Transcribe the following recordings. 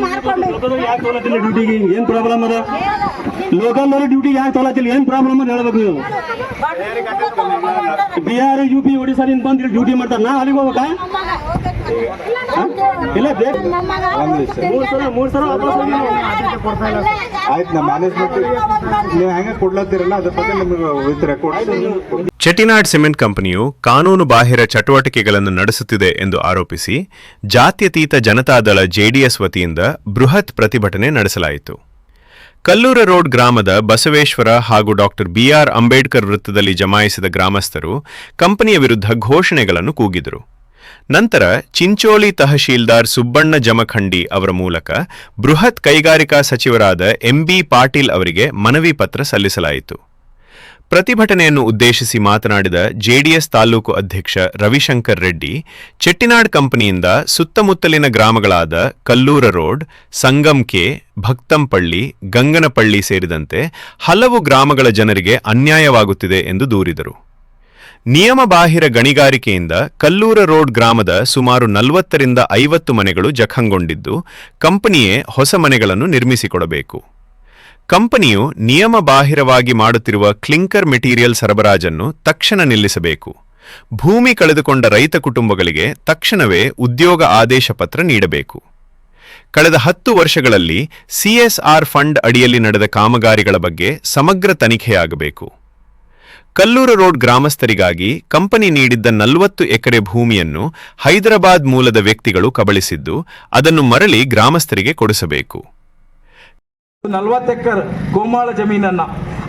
ಯಾಕೆ ತೊಗೊಳತಿಲ್ಲ ಡ್ಯೂಟಿಗೆ? ಏನ್ ಪ್ರಾಬ್ಲಮ್ ಅದ? ಲೋಕಲ್ ಡ್ಯೂಟಿ ಯಾಕೆ ತೊಗೊಳತಿಲ್ಲ? ಏನ್ ಪ್ರಾಬ್ಲಮ್ ಅಂತ ಹೇಳ್ಬೇಕು ನೀವು. ಬಿಹಾರ UP ಒಡಿಶಾದಿಂದ ಬಂದು ಡ್ಯೂಟಿ ಮಾಡ್ತಾರೆ, ನಾ ಅಲ್ಲಿಗೆ ಹೋಗ್ಬೇಕಾ? ಇಲ್ಲ ಮೂರ್ ಸಲ ಆಯ್ತು. ನಮ್ಮ ಮ್ಯಾನೇಜ್ಮೆಂಟ್ ನೀವು ಹೆಂಗೆ ಕೊಡ್ಲತ್ತೀರಲ್ಲ ಅದ್ರ ಬಗ್ಗೆ ನಿಮಗೆ ವಿತ್ ರೆಕಾರ್ಡ್. ಚೆಟ್ಟಿನಾಡ್ ಸಿಮೆಂಟ್ ಕಂಪನಿಯು ಕಾನೂನು ಬಾಹಿರ ಚಟುವಟಿಕೆಗಳನ್ನು ನಡೆಸುತ್ತಿದೆ ಎಂದು ಆರೋಪಿಸಿ ಜಾತ್ಯತೀತ ಜನತಾದಳ JDS ವತಿಯಿಂದ ಬೃಹತ್ ಪ್ರತಿಭಟನೆ ನಡೆಸಲಾಯಿತು. ಕಲ್ಲೂರ ರೋಡ್ ಗ್ರಾಮದ ಬಸವೇಶ್ವರ ಹಾಗೂ ಡಾಕ್ಟರ್ BR ಅಂಬೇಡ್ಕರ್ ವೃತ್ತದಲ್ಲಿ ಜಮಾಯಿಸಿದ ಗ್ರಾಮಸ್ಥರು ಕಂಪನಿಯ ವಿರುದ್ಧ ಘೋಷಣೆಗಳನ್ನು ಕೂಗಿದರು. ನಂತರ ಚಿಂಚೋಳಿ ತಹಶೀಲ್ದಾರ್ ಸುಬ್ಬಣ್ಣ ಜಮಖಂಡಿ ಅವರ ಮೂಲಕ ಬೃಹತ್ ಕೈಗಾರಿಕಾ ಸಚಿವರಾದ MB ಪಾಟೀಲ್ ಅವರಿಗೆ ಮನವಿ ಪತ್ರ ಸಲ್ಲಿಸಲಾಯಿತು. ಪ್ರತಿಭಟನೆಯನ್ನು ಉದ್ದೇಶಿಸಿ ಮಾತನಾಡಿದ JDS ತಾಲೂಕು ಅಧ್ಯಕ್ಷ ರವಿಶಂಕರ್ ರೆಡ್ಡಿ, ಚೆಟ್ಟಿನಾಡ್ ಕಂಪನಿಯಿಂದ ಸುತ್ತಮುತ್ತಲಿನ ಗ್ರಾಮಗಳಾದ ಕಲ್ಲೂರ ರೋಡ್, ಸಂಗಂಕೆ, ಭಕ್ತಂಪಳ್ಳಿ, ಗಂಗನಪಳ್ಳಿ ಸೇರಿದಂತೆ ಹಲವು ಗ್ರಾಮಗಳ ಜನರಿಗೆ ಅನ್ಯಾಯವಾಗುತ್ತಿದೆ ಎಂದು ದೂರಿದರು. ನಿಯಮಬಾಹಿರ ಗಣಿಗಾರಿಕೆಯಿಂದ ಕಲ್ಲೂರ ರೋಡ್ ಗ್ರಾಮದ ಸುಮಾರು 40ರಿಂದ 50 ಮನೆಗಳು ಜಖಂಗೊಂಡಿದ್ದು, ಕಂಪನಿಯೇ ಹೊಸ ಮನೆಗಳನ್ನು ನಿರ್ಮಿಸಿಕೊಡಬೇಕು. ಕಂಪನಿಯು ನಿಯಮಬಾಹಿರವಾಗಿ ಮಾಡುತ್ತಿರುವ ಕ್ಲಿಂಕರ್ ಮೆಟೀರಿಯಲ್ ಸರಬರಾಜನ್ನು ತಕ್ಷಣ ನಿಲ್ಲಿಸಬೇಕು. ಭೂಮಿ ಕಳೆದುಕೊಂಡ ರೈತ ಕುಟುಂಬಗಳಿಗೆ ತಕ್ಷಣವೇ ಉದ್ಯೋಗ ಆದೇಶ ಪತ್ರ ನೀಡಬೇಕು. ಕಳೆದ 10 ವರ್ಷಗಳಲ್ಲಿ CSR ಫಂಡ್ ಅಡಿಯಲ್ಲಿ ನಡೆದ ಕಾಮಗಾರಿಗಳ ಬಗ್ಗೆ ಸಮಗ್ರ ತನಿಖೆಯಾಗಬೇಕು. ಕಲ್ಲೂರು ರೋಡ್ ಗ್ರಾಮಸ್ಥರಿಗಾಗಿ ಕಂಪನಿ ನೀಡಿದ್ದ 40 ಎಕರೆ ಭೂಮಿಯನ್ನು ಹೈದರಾಬಾದ್ ಮೂಲದ ವ್ಯಕ್ತಿಗಳು ಕಬಳಿಸಿದ್ದು, ಅದನ್ನು ಮರಳಿ ಗ್ರಾಮಸ್ಥರಿಗೆ ಕೊಡಿಸಬೇಕು. 40 ಎಕರೆ ಗೋಮಾಳ ಜಮೀನನ್ನ,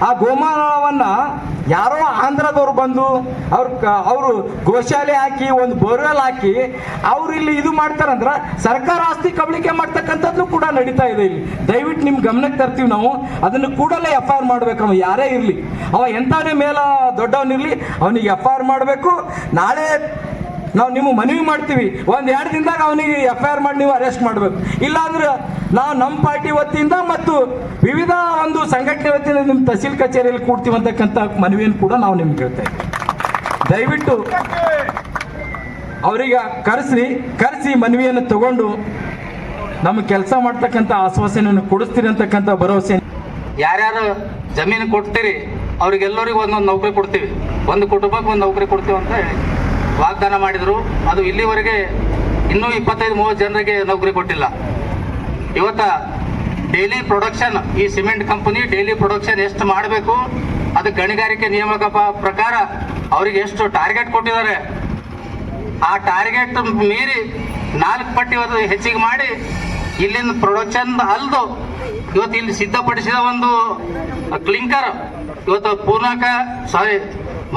ಆ ಗೋಮಾಳವನ್ನ ಯಾರೋ ಆಂಧ್ರದವ್ರು ಬಂದು ಅವರು ಗೋಶಾಲೆ ಹಾಕಿ ಒಂದು ಬೋರ್ವೆಲ್ ಹಾಕಿ ಅವ್ರು ಇಲ್ಲಿ ಇದು ಮಾಡ್ತಾರಂದ್ರ ಸರ್ಕಾರ ಆಸ್ತಿ ಕಬಳಿಕೆ ಮಾಡ್ತಕ್ಕಂಥದ್ದು ಕೂಡ ನಡೀತಾ ಇದೆ ಇಲ್ಲಿ. ದಯವಿಟ್ಟು ನಿಮ್ ಗಮನಕ್ಕೆ ತರ್ತೀವಿ ನಾವು. ಅದನ್ನು ಕೂಡಲೇ FIR ಮಾಡ್ಬೇಕು. ಅವ ಯಾರೇ ಇರ್ಲಿ, ಅವ ಎಂತಾನೇ ಮೇಲ ದೊಡ್ಡವನಿರ್ಲಿ, ಅವನಿಗೆ FIR ಮಾಡಬೇಕು. ನಾಳೆ ನಾವು ನಿಮಗೆ ಮನವಿ ಮಾಡ್ತೀವಿ, 1-2 ದಿನದಾಗ ಅವನಿಗೆ FIR ಮಾಡಿ ನೀವು ಅರೆಸ್ಟ್ ಮಾಡಬೇಕು. ಇಲ್ಲಾಂದ್ರೆ ನಾವು ನಮ್ಮ ಪಾರ್ಟಿ ವತಿಯಿಂದ ಮತ್ತು ವಿವಿಧ ಒಂದು ಸಂಘಟನೆ ವತಿಯಿಂದ ನಿಮ್ಮ ತಹಸೀಲ್ ಕಚೇರಿಯಲ್ಲಿ ಕೂಡ್ತೀವಿ ಅಂತಕ್ಕಂಥ ಮನವಿಯನ್ನು ಕೂಡ ನಾವು ನಿಮ್ಗೆ ಹೇಳ್ತಾ ಇದ್ದೀವಿ. ದಯವಿಟ್ಟು ಅವರಿಗೆ ಕರೆಸಿ ಮನವಿಯನ್ನು ತಗೊಂಡು ನಮಗೆ ಕೆಲಸ ಮಾಡ್ತಕ್ಕಂಥ ಆಶ್ವಾಸನೆಯನ್ನು ಕೊಡಿಸ್ತೀರಿ ಅಂತಕ್ಕಂಥ ಭರವಸೆ. ಯಾರ್ಯಾರು ಜಮೀನು ಕೊಡ್ತೀರಿ ಅವ್ರಿಗೆಲ್ಲರಿಗೂ ಒಂದೊಂದು ನೌಕರಿ ಕೊಡ್ತೀವಿ, ಒಂದು ಕುಟುಂಬಕ್ಕೆ ಒಂದು ನೌಕರಿ ಕೊಡ್ತೀವಿ ಅಂತ ಹೇಳಿ ವಾಗ್ದಾನ ಮಾಡಿದರು. ಅದು ಇಲ್ಲಿವರೆಗೆ ಇನ್ನೂ 25-30 ಜನರಿಗೆ ನೌಕರಿ ಕೊಟ್ಟಿಲ್ಲ. ಇವತ್ತ ಡೈಲಿ ಪ್ರೊಡಕ್ಷನ್, ಈ ಸಿಮೆಂಟ್ ಕಂಪನಿ ಡೈಲಿ ಪ್ರೊಡಕ್ಷನ್ ಎಷ್ಟು ಮಾಡಬೇಕು, ಅದು ಗಣಿಗಾರಿಕೆ ನಿಯಮದ ಪ್ರಕಾರ ಅವರಿಗೆ ಎಷ್ಟು ಟಾರ್ಗೆಟ್ ಕೊಟ್ಟಿದ್ದಾರೆ, ಆ ಟಾರ್ಗೆಟ್ ಮೀರಿ 4 ಪಟ್ಟು ಇವತ್ತು ಹೆಚ್ಚಿಗೆ ಮಾಡಿ ಇಲ್ಲಿಂದ ಪ್ರೊಡಕ್ಷನ್ ಅಲ್ದು ಇವತ್ತು ಇಲ್ಲಿ ಸಿದ್ಧಪಡಿಸಿದ ಒಂದು ಕ್ಲಿಂಕರ್ ಇವತ್ತು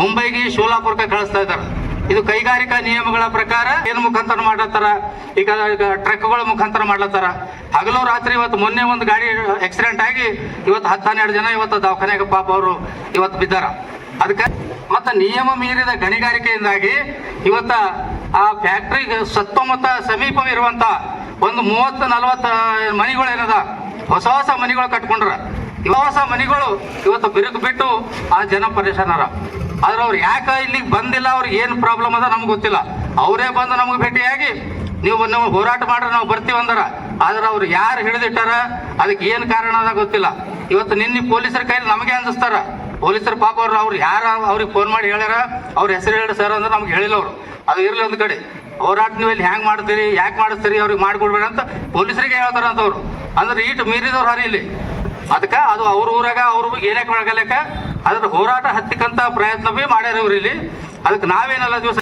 ಮುಂಬೈಗೆ ಶೋಲಾಪುರಕ್ಕೆ ಕಳಿಸ್ತಾ ಇದ್ದಾರೆ. ಇದು ಕೈಗಾರಿಕಾ ನಿಯಮಗಳ ಪ್ರಕಾರ ಏನು ಮುಖಾಂತರ ಮಾಡ್ಲತ್ತಾರ, ಈಗ ಟ್ರಕ್ಗಳ ಮುಖಾಂತರ ಮಾಡ್ಲತ್ತಾರ. ಹಗಲು ರಾತ್ರಿ ಇವತ್ತು ಮೊನ್ನೆ ಒಂದು ಗಾಡಿ ಆಕ್ಸಿಡೆಂಟ್ ಆಗಿ ಇವತ್ತು 10-12 ಜನ ಇವತ್ತು ದವಾಖಾನೆಗೆ ಪಾಪ ಅವರು ಇವತ್ತು ಬಿದ್ದಾರ. ಅದಕ್ಕೆ ಮತ್ತೆ ನಿಯಮ ಮೀರಿದ ಗಣಿಗಾರಿಕೆಯಿಂದಾಗಿ ಇವತ್ತ ಆ ಫ್ಯಾಕ್ಟ್ರಿಗೆ ಸುತ್ತಮುತ್ತ ಸಮೀಪವಿರುವಂತ ಒಂದು 30-40 ಮನೆಗಳು ಏನದ ಹೊಸ ಮನೆಗಳು ಕಟ್ಕೊಂಡ್ರ. ಹೊಸ ಮನೆಗಳು ಇವತ್ತು ಬಿರುಕು ಬಿಟ್ಟು ಆ ಜನ ಪರೇಶಾನರ. ಆದ್ರೆ ಅವ್ರು ಯಾಕೆ ಇಲ್ಲಿಗೆ ಬಂದಿಲ್ಲ, ಅವ್ರಿಗೆ ಏನು ಪ್ರಾಬ್ಲಮ್ ಅದ ನಮ್ಗೆ ಗೊತ್ತಿಲ್ಲ. ಅವರೇ ಬಂದು ನಮ್ಗೆ ಭೇಟಿಯಾಗಿ ನೀವು ಹೋರಾಟ ಮಾಡ್ರೆ ನಾವು ಬರ್ತೀವಿ ಅಂದಾರ. ಆದ್ರೆ ಅವ್ರು ಯಾರು ಹಿಡಿದಿಟ್ಟಾರ, ಅದಕ್ಕೆ ಏನು ಕಾರಣ ಅದ ಗೊತ್ತಿಲ್ಲ. ಇವತ್ತು ನಿನ್ನೆ ಪೊಲೀಸರ ಕೈಲಿ ನಮಗೆ ಅಂದಿಸ್ತಾರ. ಪೊಲೀಸರು ಪಾಪ ಅವ್ರು ಯಾರು ಅವ್ರಿಗೆ ಫೋನ್ ಮಾಡಿ ಹೇಳ್ಯಾರ, ಅವ್ರ ಹೆಸರು ಹೇಳಿ ಸರ್ ಅಂದ್ರೆ ನಮ್ಗೆ ಹೇಳಿಲ್ಲ ಅವರು. ಅದು ಇರಲಿ ಒಂದು ಕಡೆ, ಹೋರಾಟ ನೀವು ಇಲ್ಲಿ ಹ್ಯಾಂಗೆ ಮಾಡ್ತೀರಿ, ಯಾಕೆ ಮಾಡಿಸ್ತೀರಿ, ಅವ್ರಿಗೆ ಮಾಡಿಕೊಡ್ಬೇಡ ಅಂತ ಪೊಲೀಸರಿಗೆ ಹೇಳ್ತಾರ ಅಂತವ್ರು. ಅಂದ್ರೆ ಈಟು ಮೀರಿದವ್ರು ಹರಿ ಇಲ್ಲಿ. ಅದಕ್ಕೆ ಅದು ಅವ್ರ ಊರಾಗ ಅವ್ರಿಗೆ ಏನಕ್ಕೆ ಮಾಡಗಲಕ್ಕ ಅದ್ರ ಹೋರಾಟ ಹತ್ತಿಕ್ಕಂತ ಪ್ರಯತ್ನ ಬಿ ಮಾಡ್ಯಾರ ಇವ್ರು ಇಲ್ಲಿ. ಅದಕ್ಕೆ ನಾವೇನಲ್ಲ ದಿವಸ